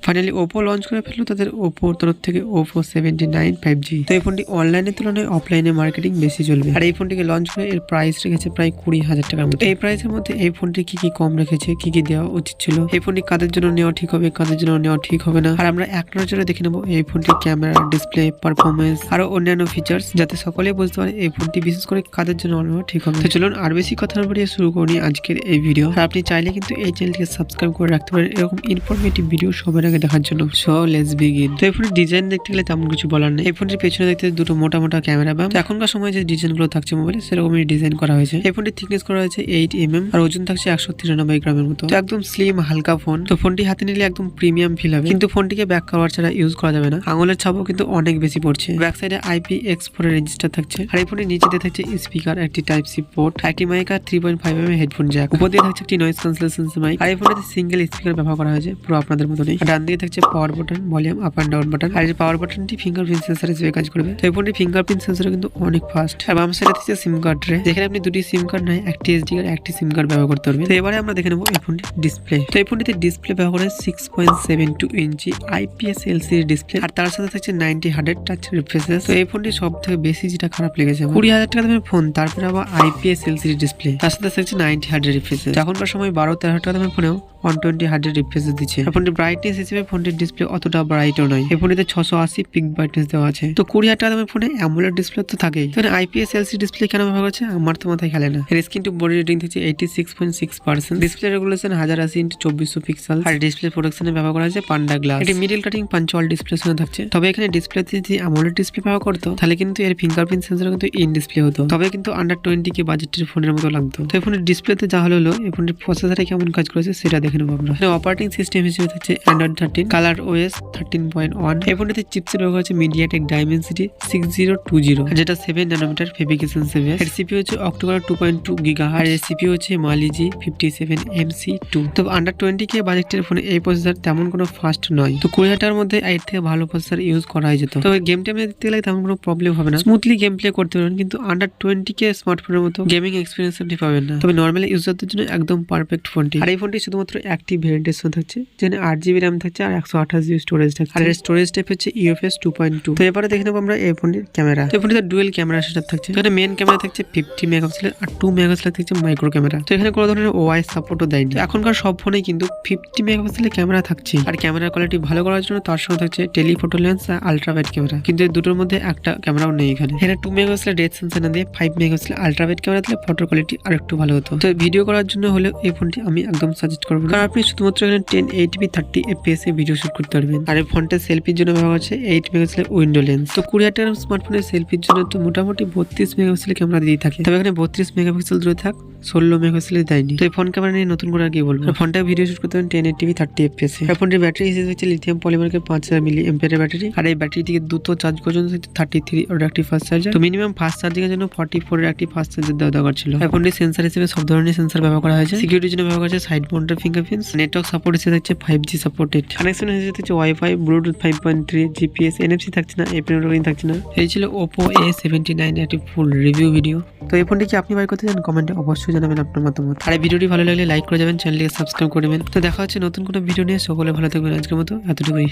Finally Oppo launch করে ফেললো তাদের ওপোর তরফ থেকে ওপো 79 5G। তো এই ফোনটি অনলাইনের তুলনায় অফলাইনে মার্কেটিং বেশি চলবে। আর এই ফোনটিকে লঞ্চ করে এর প্রাইস রেখেছে প্রায় 20,000 টাকার মতো। এই প্রাইসের মধ্যে এই ফোনটি কি কম রেখেছে, কি দেওয়া উচিত ছিল, এই ফোনটি কাদের জন্য নেওয়া ঠিক হবে, কাদের জন্য নেওয়া ঠিক হবে না, আর আমরা এক নজরে দেখে নেবো এই ফোনটির ক্যামেরা, ডিসপ্লে, পারফরমেন্স আরো অন্যান্য ফিচার্স, যাতে সকলেই বুঝতে পারে এই ফোনটি বিশেষ করে কাদের জন্য নেওয়া ঠিক হবে। তো চলুন আর বেশি কথা না বাড়িয়ে শুরু করি আজকের এই ভিডিও। আর আপনি চাইলে কিন্তু এই চ্যানেলটিকে সাবস্ক্রাইব করে রাখতে পারেন এরকম ইনফরমেটিভ ভিডিও সবার আগে দেখার জন্য। So let's begin. তো এই ফোনের ডিজাইন দেখতে গেলে তেমন কিছু বলার নেই। এই ফোনটির পেছনে দেখতে দুটো মোটা ক্যামেরা বাম। এখনকার সময় যে ডিজাইন গুলো থাকছে মোবাইলে সেরকমই ডিজাইন করা হয়েছে। এই ফোনটির থিকনেস করা হয়েছে 8mm আর ওজন থাকছে 193 গ্রামের মতো। তো একদম স্লিম হালকা ফোন। তো ফোনটি হাতে নিলে একদম প্রিমিয়াম ফিল হবে, কিন্তু ফোনটিকে ব্যাক কভার ছাড়া ইউজ করা যাবে না। আঙুলের ছাপও কিন্তু অনেক বেশি পড়ছে। ব্যাক সাইডে IPX4 এর রেজিস্টার থাকছে। আর এই ফোনের নিচেতে থাকছে স্পিকার, একটি টাইপ সি পোর্ট, একটি মাইক আর 3.5mm হেডফোন জ্যাক। উপর দিয়ে থাকছে একটি নয়েজ ক্যান্সেলেশন মাইক। আর এই ফোনটিতে সিঙ্গেল স্পিকার ব্যবহার করা হয়েছে, পুরো আপনাদের মতো নেই। ডান দিকে থাকছে power button, volume up and down button. আর এই পাওয়ার বাটনটি ফিঙ্গারপ্রিন্ট সেন্সর হিসেবে কাজ করবে। তো এই ফোনটি ফিঙ্গারপ্রিন্ট সেন্সর কিন্তু অনেক ফাস্ট। আর বাম সাইডে থাকছে সিম কার্ড ট্রে, যেখানে আপনি দুটি সিম কার্ড নয় একটি SD কার্ড একটি সিম কার্ড ব্যবহার করতে পারবেন। তো এবারে আমরা দেখে নেবো এই ফোনটির ডিসপ্লে। তো এই ফোনটিতে ডিসপ্লে ব্যবহার করে 6.72 ইঞ্চি IPS LCD ডিসপ্লে, আর তার সাথে থাকছে 90 টাচ রিফ্রেশ। তো এই ফোনটি সব থেকে বেশি যেটা খারাপ লেগেছে, 20,000 টাকা দামের ফোন, তারপরে আবার IPS LCD ডিসপ্লে, তার সাথে থাকছে 90 রিফ্রেশ। এখনকার সময় 12-13 টাকা দামের ফোনেও 120 রিফ্রেশ দিচ্ছে। ফোনটির ব্রাইটনেস হিসেবে ফোনটির ডিসপ্লে অতটা ব্রাইটও নয়। এই ফোনটিতে 680 পিক ব্রাইটনেস দেওয়া আছে। তো 20,000 টাকা দামের ফোনে অ্যামোলেড ডিসপ্লে তো থাকেই। তো IPS LCD ডিসপ্লে কেন ব্যবহার করছে আমার তো মাথায় খেলে না। এর স্ক্রিন টু বডি রেটিং থাকছে 86.6%। Display regulation 1080x2400 pixel. আর ডিসপ্লে প্রোটেকশনে ব্যবহার করা হয়েছে পান্ডা গ্লাস। এটি মিডল কাটিং পাঞ্চওয়াল ডিসপ্লে থাকছে। তবে এখানে ডিসপ্লেতে যদি অ্যামোলেড ডিসপ্লে ব্যবহার করতো তাহলে কিন্তু এর ফিঙ্গারপ্রিন্ট সেন্সর কিন্তু ইন ডিসপ্লে হতো, তবে কিন্তু আন্ডার 20K বাজেটের ফোনের মতো লাগতো। তো এই ফোনের ডিসপ্লেতে যা হলো এই ফোনের প্রসেসরে কেমন কাজ করেছে সেটা দেখে নেবো আমরা। অপারেটিং সিস্টেম হিসেবে থাকছে Android 13, কালার OS 13.1। এই ফোনটিতে চিপসেট ব্যবহার করেছে MediaTek Dimensity 6020, যেটা 7nm ফেব্রিকেশন সেভে। এর CPU হচ্ছে অক্টোকর 2.2 GHz। আর এর CPU হচ্ছে Mali-G 57MC2। তো আন্ডার 20K বাজেটের ফোনে এই প্রসেসর তেমন কোনো ফাস্ট নয়। তো 20,000 টাকার মধ্যে এর থেকে ভালো প্রসেসর ইউজ করা যেত। তবে গেম টেমে দেখতে গেলে তেমন কোনো প্রবলেম হবে না, স্মুথলি গেম প্লে করতে পারবেন। কিন্তু আন্ডার 20K স্মার্টফোনের মতো গেমিং এক্সপিরিয়েন্স আপনি পাবেন না। তবে নর্মালি ইউজারদের জন্য একদম পারফেক্ট ফোনটি। আর এই ফোনটি শুধুমাত্র একটি ভেরিয়েন্টের সাথে থাকছে, যেখানে 8GB RAM থাকছে আর 128GB স্টোরেজ থাকছে। আর এর স্টোরেজ টাইপ হচ্ছে UFS 2.2। তো এবারে দেখে নেবো আমরা এই ফোনটির ক্যামেরা। তো এই ফোনটিতে ডুয়েল ক্যামেরা সেটআপ থাকছে, যেখানে মেইন ক্যামেরা থাকছে 50 মেগাপিক্সেলের আর 2 মেগাপিক্সেলের থাকছে মাইক্রো ক্যামেরা। তো এখানে কোনো ধরনের OIS সাপোর্টও দেয়নি। এখনকার সব ফোনে কিন্তু 50 মেগাপিক্সেলের ক্যামেরা থাকছে। আর ক্যামেরার কোয়ালিটি ভালো করার জন্য তার সঙ্গে থাকছে টেলিফোটো লেন্স আর আলট্রা ওয়াইড ক্যামেরা, কিন্তু এই দুটোর মধ্যে একটা ক্যামেরাও নেই এখানে। 2 মেগাপিক্সেলের ডেপথ সেন্সর না দিয়ে 5 মেগাপিক্সেলের আলট্রা ওয়াইড ক্যামেরা দিলে ফটো কোয়ালিটি আরেকটু ভালো হতো। তো ভিডিও করার জন্য হলে এই ফোনটি আমি একদম সাজেস্ট করবো, কারণ আপনি শুধুমাত্র এখানে 1080p 30fps এ ভিডিও শুট করতে পারবেন। আর এই ফোনটা সেলফির জন্য ব্যবহার হচ্ছে 8 মেগাপিক্সেলের উইন্ডো লেন্স। তো 20,000 টাকার স্মার্টফোনের সেলফির জন্য তো মোটামুটি 32 মেগাপিক্সেলের ক্যামেরা দিয়ে থাকে। তবে এখানে 32 মেগাপিক্সেল দূরে থাক 16 মেগাপিক্সেলের দেয়নি। তো এই ফোন ক্যামেরা নিয়ে নতুন করে আর কি বলবো। ফোনটা ভিডিও শুট করতে পারেন 1080p 30fps এ। ফোনটির ব্যাটারি হিসেবে হচ্ছে লিথিয়াম পলিমারের 5000 mAh এর ব্যাটারি। আর এই ব্যাটারি থেকে দ্রুত চার্জ পর্যন্ত 33 ওর একটি ফাস্ট চার্জার। তো মিনিমাম ফাস্ট চার্জিং এর জন্য 44 এর একটি ফাস্ট চার্জার দেওয়া দরকার ছিল। ফোনটির সেন্সর হিসেবে সব ধরনের সেন্সর ব্যবহার করা হয়েছে। সিকিউরিটির জন্য ব্যবহার করা হয়েছে side mounted fingerprints. Network support হিসেবে থাকছে 5G সাপোর্টেড। কানেকশন হিসেবে থাকছে ওয়াইফাই, ব্লুটুথ 5.3, GPS, NFC থাকছে না, এপিএম রোলিং থাকছে না। এই ছিল Oppo A79 একটি ফুল রিভিউ ভিডিও। তো এই ফোনটি কি আপনি বাই করতে চান কমেন্টে অবশ্যই জানাবেন আপনার মতামত। আর এই ভিডিওটি ভালো লাগলে লাইক করে যাবেন, চ্যানেলটিকে সাবস্ক্রাইব করে নেবেন। তো দেখা হচ্ছে নতুন কোনো ভিডিও নিয়ে। সকলে ভালো থাকবেন। আজকের মতো এতটুকুই।